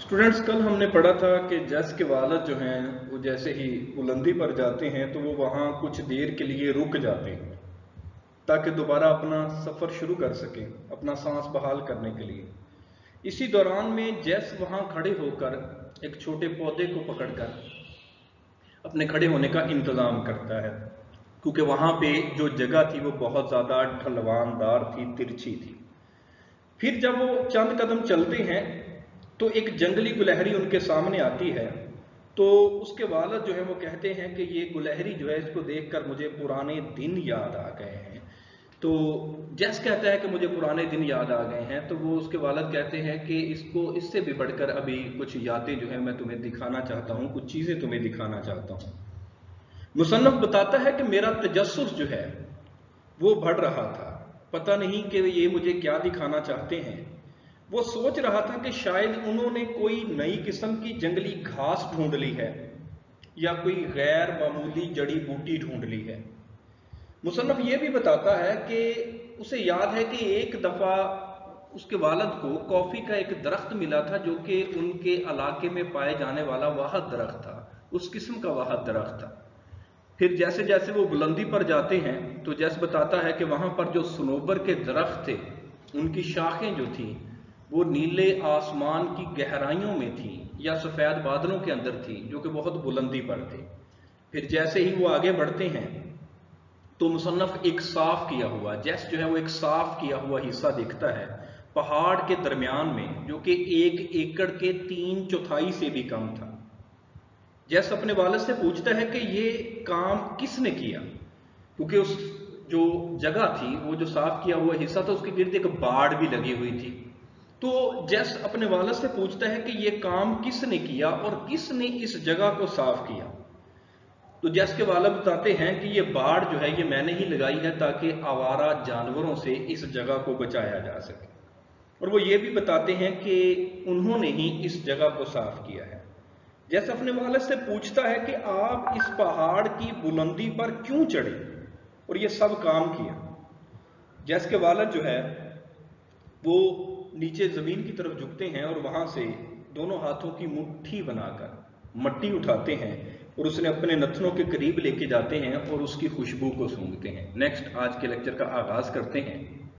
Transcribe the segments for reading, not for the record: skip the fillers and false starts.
Students, कल हमने पढ़ा था कि जस के वालिद जो हैं वो जैसे ही बुलंदी पर जाते हैं तो वो वहाँ कुछ देर के लिए रुक जाते हैं ताकि दोबारा अपना सफ़र शुरू कर सकें, अपना सांस बहाल करने के लिए। इसी दौरान में जैस वहाँ खड़े होकर एक छोटे पौधे को पकड़कर अपने खड़े होने का इंतज़ाम करता है, क्योंकि वहाँ पे जो जगह थी वो बहुत ज़्यादा ढलवानदार थी, तिरछी थी। फिर जब वो चंद कदम चलते हैं तो एक जंगली गुलहरी उनके सामने आती है। तो उसके वालिद जो है वो कहते हैं कि ये गुलहरी जो है, इसको देखकर मुझे पुराने दिन याद आ गए हैं। तो जैस कहता है कि मुझे पुराने दिन याद आ गए हैं, तो वो उसके वालिद कहते हैं कि इसको इससे भी बढ़कर अभी कुछ यादें जो है मैं तुम्हें दिखाना चाहता हूँ, कुछ चीज़ें तुम्हें दिखाना चाहता हूँ। मुसन्नफ बताता है कि मेरा तजस्सुस जो है वो बढ़ रहा था। पता नहीं कि ये मुझे क्या दिखाना चाहते हैं। वो सोच रहा था कि शायद उन्होंने कोई नई किस्म की जंगली घास ढूंढ ली है या कोई गैर मामूली जड़ी बूटी ढूंढ ली है। मुसन्नफ ये भी बताता है कि उसे याद है कि एक दफा उसके वालिद को कॉफी का एक दरख्त मिला था, जो कि उनके इलाके में पाए जाने वाला वाहिद दरख्त था, उस किस्म का वाहिद दरख्त था। फिर जैसे जैसे वो बुलंदी पर जाते हैं तो जैसे बताता है कि वहां पर जो सनोबर के दरख्त थे, उनकी शाखें जो थी वो नीले आसमान की गहराइयों में थी या सफेद बादलों के अंदर थी, जो कि बहुत बुलंदी पर थे। फिर जैसे ही वो आगे बढ़ते हैं तो मुसन्नफ एक साफ किया हुआ, जैसे जो है वो एक साफ किया हुआ हिस्सा दिखता है पहाड़ के दरमियान में, जो कि 1 एकड़ के 3/4 से भी कम था। जैसे अपने वालिद से पूछता है कि ये काम किसने किया, क्योंकि उस जो जगह थी, वो जो साफ किया हुआ हिस्सा था, उसके गिर्द एक बाड़ भी लगी हुई थी। तो जैस अपने वालिद से पूछता है कि ये काम किसने किया और किसने इस जगह को साफ किया। तो जैस के वालिद बताते हैं कि ये बाड़ जो है ये मैंने ही लगाई है ताकि आवारा जानवरों से इस जगह को बचाया जा सके। और वो ये भी बताते हैं कि उन्होंने ही इस जगह को साफ किया है। जैसे अपने वालिद से पूछता है कि आप इस पहाड़ की बुलंदी पर क्यों चढ़े और ये सब काम किया। जैसे के वालिद जो है वो नीचे जमीन की तरफ झुकते हैं और वहां से दोनों हाथों की मुट्ठी बनाकर मट्टी उठाते हैं और उसने अपने नथनों के करीब लेके जाते हैं और उसकी खुशबू को सूंघते हैं। नेक्स्ट, आज के लेक्चर का आगाज करते हैं।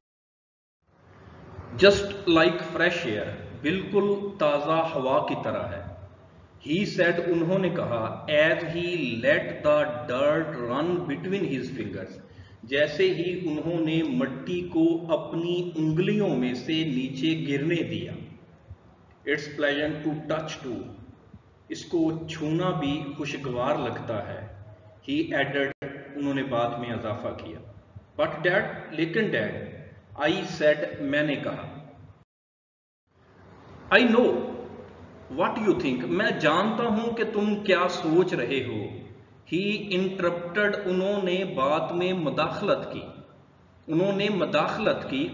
जस्ट लाइक फ्रेश एयर, बिल्कुल ताजा हवा की तरह है। ही सेड, उन्होंने कहा, as he let the dirt run between his fingers, जैसे ही उन्होंने मट्टी को अपनी उंगलियों में से नीचे गिरने दिया। It's pleasant to touch too, इसको छूना भी खुशगवार लगता है। ही एडेड, उन्होंने बाद में इजाफा किया। बट डैड, लेकिन डैड, आई सेड, मैंने कहा, I know what you think, मैं जानता हूं कि तुम क्या सोच रहे हो। ही इंटरप्टेड, उन्होंने बात में मदाखलत की,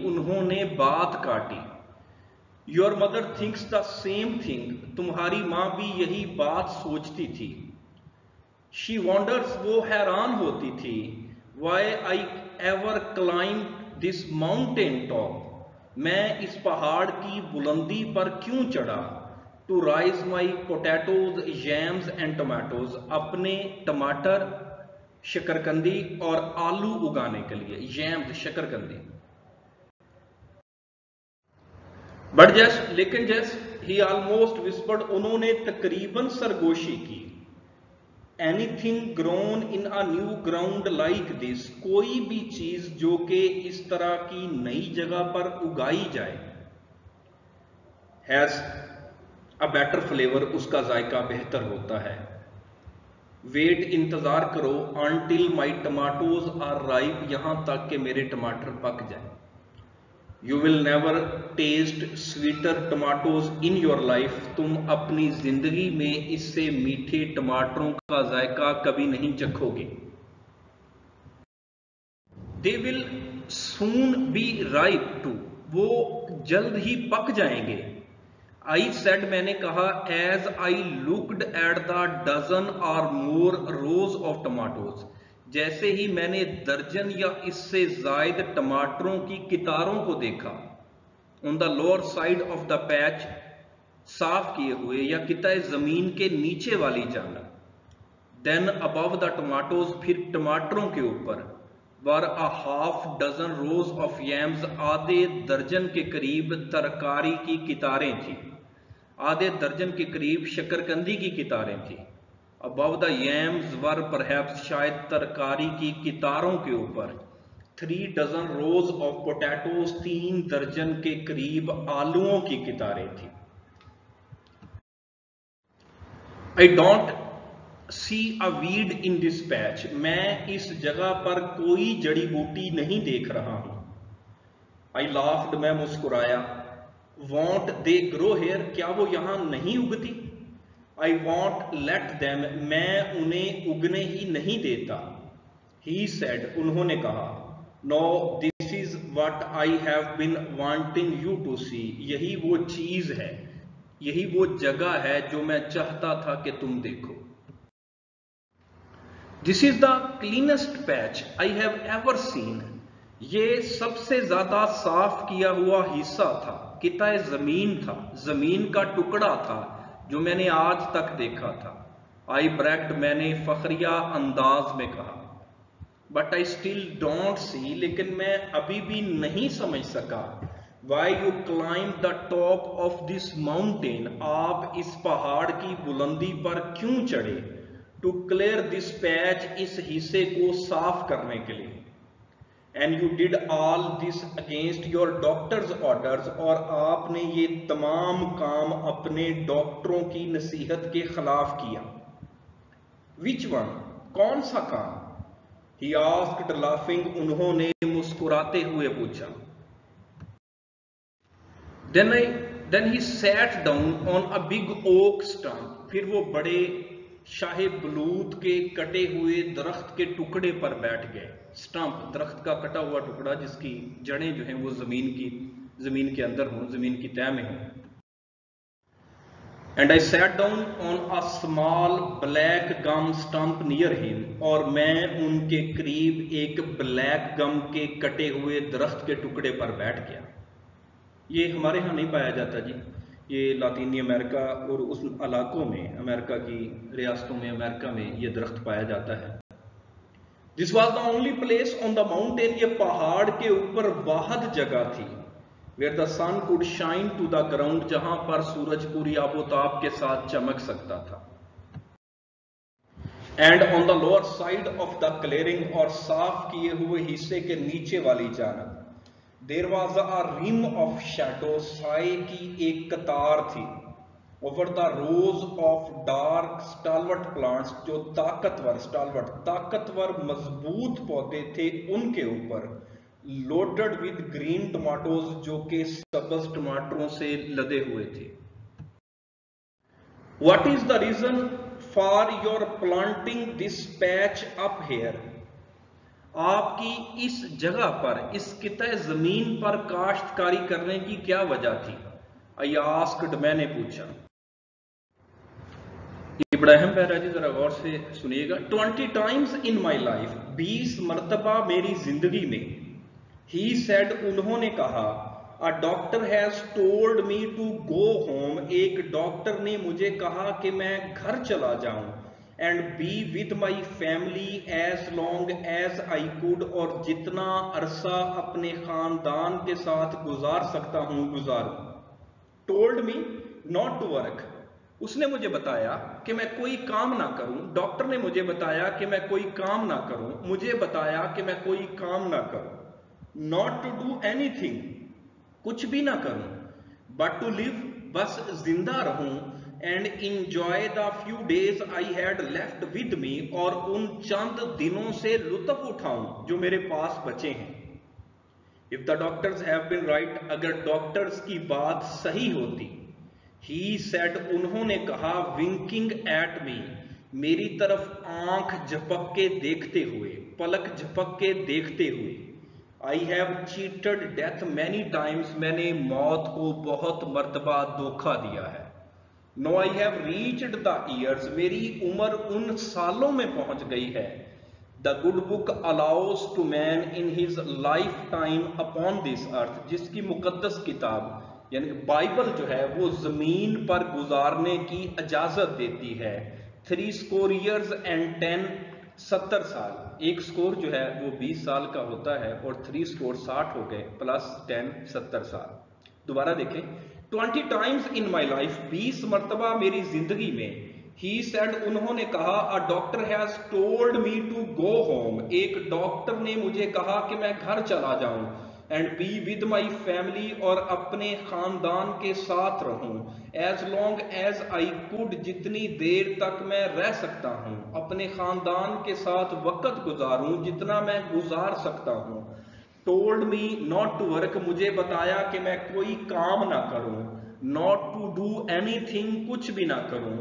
उन्होंने बात काटी। Your mother thinks the same thing, तुम्हारी मां भी यही बात सोचती थी। शी वॉन्डर्स, वो हैरान होती थी। Why I ever climb this mountain top, मैं इस पहाड़ की बुलंदी पर क्यों चढ़ा। To raise my potatoes, yams and tomatoes, अपने टमाटर, शकरकंदी और आलू उगाने के लिए। जैम्स, शकरकंदी। बट जैस, लेकिन जैस, ही ऑलमोस्ट विस्पर्ड, उन्होंने तकरीबन सरगोशी की। Anything grown in a new ground like this, कोई भी चीज जो कि इस तरह की नई जगह पर उगाई जाए, हैज अ बेटर फ्लेवर, उसका जायका बेहतर होता है। वेट, इंतजार करो, until my tomatoes are ripe, यहां तक कि मेरे टमाटर पक जाए। You will never taste sweeter tomatoes in your life, तुम अपनी जिंदगी में इससे मीठे टमाटरों का जायका कभी नहीं चखोगे। They will soon be ripe too, वो जल्द ही पक जाएंगे। आई सेड, मैंने कहा, as I looked at the dozen or more rose of tomatoes, जैसे ही मैंने दर्जन या इससे जायद टमाटरों की कितारों को देखा। On the lower side of the patch, साफ किए हुए या किताए जमीन के नीचे वाली जानब। देन अबव द टमाटोज, फिर टमाटरों के ऊपर were a half dozen rows of yams, आधे दर्जन के करीब तरकारी की कितारें थी, आधे दर्जन के करीब शकरकंदी की कितारें थी। अबव द यैम्स वर परहैप्स, शायद तरकारी की कितारों के ऊपर 3 डजन रोज ऑफ पोटैटोज, 3 दर्जन के करीब आलुओं की कितारें थी। I don't see a weed in this patch, मैं इस जगह पर कोई जड़ी बूटी नहीं देख रहा हूं। आई लाफ्ड, मैं मुस्कुराया। वॉन्ट दे ग्रो हेयर, क्या वो यहां नहीं उगती? आई वॉन्ट लेट देम, मैं उन्हें उगने ही नहीं देता। ही सेड, उन्होंने कहा। No this is what I have been wanting you to see, यही वो चीज है, यही वो जगह है जो मैं चाहता था कि तुम देखो। This is the cleanest patch I have ever seen, ये सबसे ज्यादा साफ किया हुआ हिस्सा था, किताए जमीन था, जमीन का टुकड़ा था जो मैंने आज तक देखा था। आई ब्रैग्ड, मैंने फखरिया अंदाज में कहा। But I still don't see, लेकिन मैं अभी भी नहीं समझ सका। Why you climb the top of this mountain, आप इस पहाड़ की बुलंदी पर क्यों चढ़े? टू क्लियर दिस पैच, इस हिस्से को साफ करने के लिए। And you did all this against your doctors orders, और आपने ये तमाम काम अपने डॉक्टरों की नसीहत के खिलाफ किया। विच वन, कौन सा काम? ही आस्क्ड लाफिंग, उन्होंने मुस्कुराते हुए पूछा। Then he sat down on a big oak stump, फिर वो बड़े शाहे बलूत के कटे हुए दरख्त के टुकड़े पर बैठ गए। स्टंप, दरख्त का कटा हुआ टुकड़ा जिसकी जड़ें जो हैं वो जमीन के अंदर हों, जमीन की तह में हों। And I sat down on a small black gum stump near him, और मैं उनके करीब एक ब्लैक गम के कटे हुए दरख्त के टुकड़े पर बैठ गया। ये हमारे यहाँ नहीं पाया जाता जी, ये लातीनी अमेरिका और उस इलाकों में, अमेरिका की रियासतों में, अमेरिका में ये दरख्त पाया जाता है। This was the only place on the mountain, ये पहाड़ के ऊपर वाहद जगह थी, where the sun could shine to the ground, जहां पर सूरज पूरी आबोताब के साथ चमक सकता था। And on the lower side of the clearing, और साफ किए हुए हिस्से के नीचे वाली जानब, there was a rim of shadow, साए की एक कतार थी। Over the rows of dark stalwart plants, जो ताकतवर मजबूत पौधे थे, उनके ऊपर लोडेड विद ग्रीन टमाटोज, जो कि सब्ज टमाटरों से लदे हुए थे। What is the reason for your planting this patch up here, आपकी इस जगह पर, इस किताए जमीन पर काश्तकारी करने की क्या वजह थी? आई आस्क्ड, मैंने पूछा। ये बड़ा अहम पैरा जी, जरा गौर से सुनिएगा। 20 टाइम्स इन माई लाइफ, 20 मरतबा मेरी जिंदगी में। ही सेड, उन्होंने कहा। A doctor has told me to go home, एक डॉक्टर ने मुझे कहा कि मैं घर चला जाऊं। And be with my family as long as I could, और जितना अरसा अपने खानदान के साथ गुजार सकता हूं गुजारूं। Told me not to work, उसने मुझे बताया कि मैं कोई काम ना करूं। डॉक्टर ने मुझे बताया कि मैं कोई काम ना करूं, मुझे बताया कि मैं कोई काम ना करूं। नॉट टू डू एनीथिंग, कुछ भी ना करूं, बट टू लिव, बस जिंदा रहूं। And enjoy the few days I had left with me, और उन चंद दिनों से लुत्फ उठाऊं जो मेरे पास बचे हैं। If the doctors have been right, अगर डॉक्टर्स की बात सही होती। ही सेड, उन्होंने कहा, विंकिंग एट मी, मेरी तरफ आंख झपक के देखते हुए, पलक झपक के देखते हुए। I have cheated death many times, मैंने मौत को बहुत मर्तबा धोखा दिया है। Now I have reached the years, मेरी उम्र उन सालों में पहुंच गई है। The Good Book allows to man in his lifetime upon this earth, जिसकी मुकद्दस किताब यानी बाइबल जो है वो जमीन पर गुजारने की इजाजत देती है। 70 years and 10 70 साल। एक स्कोर जो है वो 20 साल का होता है और 3 स्कोर 60 हो गए, प्लस 10 70 साल। दोबारा देखें, 20 टाइम्स इन माई लाइफ, 20 मरतबा मेरी जिंदगी में। ही सेड, उन्होंने कहा, a doctor has told me to go home, एक डॉक्टर ने मुझे कहा कि मैं घर चला जाऊं, and be with my family, और अपने खानदान के साथ रहूं, as long as I could, जितनी देर तक मैं रह सकता हूं, अपने खानदान के साथ वक्त गुजारूं जितना मैं गुजार सकता हूं। Told me not to work, मुझे बताया कि मैं कोई काम ना करूं, नॉट टू डू एनीथिंग, कुछ भी ना करूं,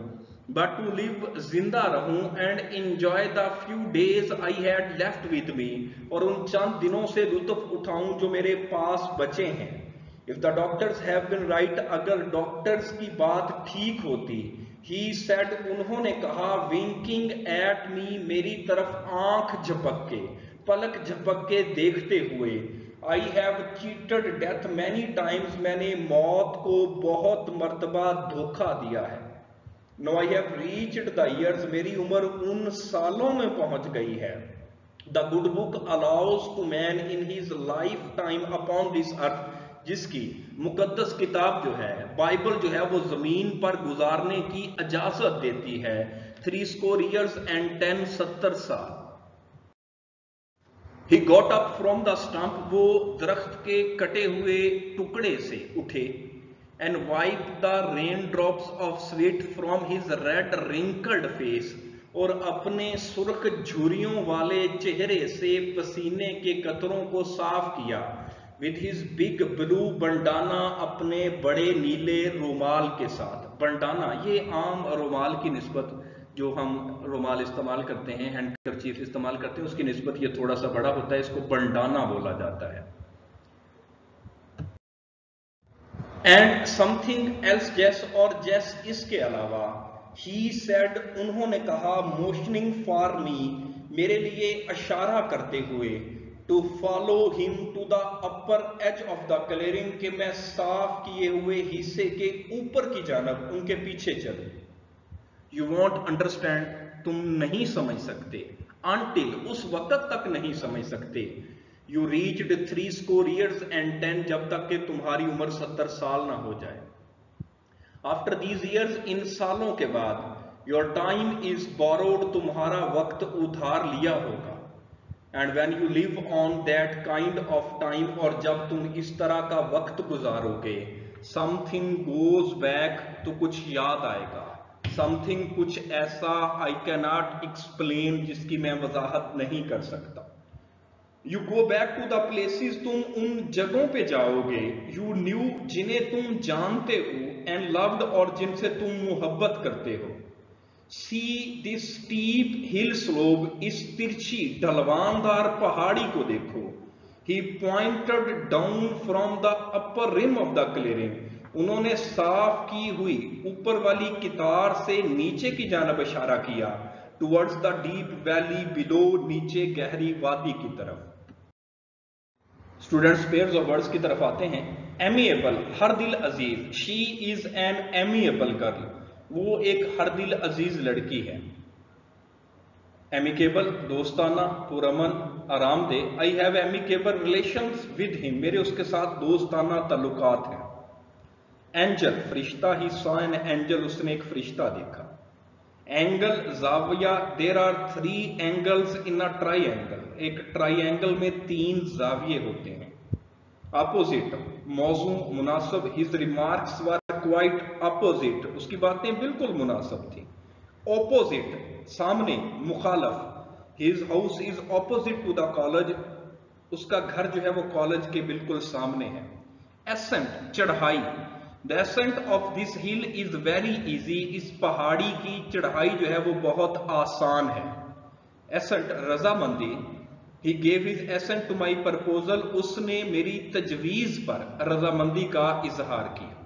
बट टू लिव, जिंदा रहूं, and enjoy the few days I had left with me, और उन चंद दिनों से लुत्फ उठाऊं जो मेरे पास बचे हैं। If the doctors have been right, अगर डॉक्टर्स की बात ठीक होती। ही सेड, उन्होंने कहा, विंकिंग एट मी, मेरी तरफ आंख झपक के, पलक झपक के देखते हुए, I have cheated death many times, मैंने मौत को बहुत मर्तबा धोखा दिया है। Now I have reached the years, मेरी उम्र उन सालों में पहुंच गई है। The Good Book allows to man in his lifetime upon this earth, जिसकी मुकद्दस किताब जो है, बाइबल जो है, वो जमीन पर गुजारने की इजाजत देती है। 70 years and 10 70 साल। He got up from the stump, वो दरख्त के कटे हुए टुकड़े से उठे, and wiped the raindrops of sweat from his red wrinkled face, और अपने सुर्ख झुर्रियों वाले चेहरे से पसीने के कतरों को साफ किया। With his big blue bandana, अपने बड़े नीले रुमाल के साथ। बंडाना ये आम रुमाल की निस्बत, जो हम रुमाल इस्तेमाल करते हैं, हैंडकरचीफ इस्तेमाल करते हैं, उसकी निस्बत ये थोड़ा सा बड़ा होता है, इसको बंडाना बोला जाता है। एंड समथिंग एल्स, जैस, और जैस इसके अलावा। ही सेड, उन्होंने कहा, मोशनिंग फॉर मी, मेरे लिए इशारा करते हुए, to follow him to the upper edge of the clearing, के मैं साफ किए हुए हिस्से के ऊपर की जानब उनके पीछे चलूं। यू वॉन्ट अंडरस्टैंड, तुम नहीं समझ सकते, अनटिल, उस वक्त तक नहीं समझ सकते, यू रीच्ड 70 years and 10, जब तक कि तुम्हारी उम्र 70 साल ना हो जाए। आफ्टर दीज ईयर्स, इन सालों के बाद, योर टाइम इज बोरोड, तुम्हारा वक्त उधार लिया होगा। And when you live on that kind of time, और जब तुम इस तरह का वक्त गुजारोगे, समथिंग गोज बैक, तो कुछ याद आएगा। समथिंग, कुछ ऐसा, आई कैन नॉट एक्सप्लेन, जिसकी मैं वजाहत नहीं कर सकता। You go back to the places, तुम उन जगहों पे जाओगे, यू न्यू, जिन्हें तुम जानते हो, एंड लव्ड, और जिनसे तुम मोहब्बत करते हो। See this steep hill slope, इस तिरछी ढलवानदार पहाड़ी को देखो। He pointed down from the upper rim of the clearing, उन्होंने साफ की हुई ऊपर वाली कितार से नीचे की जानब इशारा किया। Towards the deep valley below, नीचे गहरी वादी की तरफ। स्टूडेंट्स, पेयर्स और वर्ड्स की तरफ आते हैं। एमिएबल, हर दिल अजीज, she is an amiable girl, वो एक हर दिल अजीज लड़की है। एमिकेबल, दोस्ताना, पुरअमन, आरामदेह। I have amicable relations with him, मेरे उसके साथ दोस्ताना ताल्लुकात हैं। Angel, Firishta, he saw an angel, उसने एक फरिश्ता देखा। एंगल, जाविया, there are 3 angles in a triangle, एक ट्राइएंगल में 3 जाविये होते हैं। अपोजिट, मौजू, मुनासिब, his remarks were quite opposite, उसकी बातें बिल्कुल मुनासिब थी। ऑपोजिट, सामने, मुखालफ, his house is opposite to the college, उसका घर जो है वो कॉलेज के बिल्कुल सामने है। एसेंट, चढ़ाई, the ascent of this hill is very easy, इस पहाड़ी की चढ़ाई जो है वो बहुत आसान है। एसेंट, रजामंदी, he gave his assent to my proposal, उसने मेरी तजवीज पर रजामंदी का इजहार किया।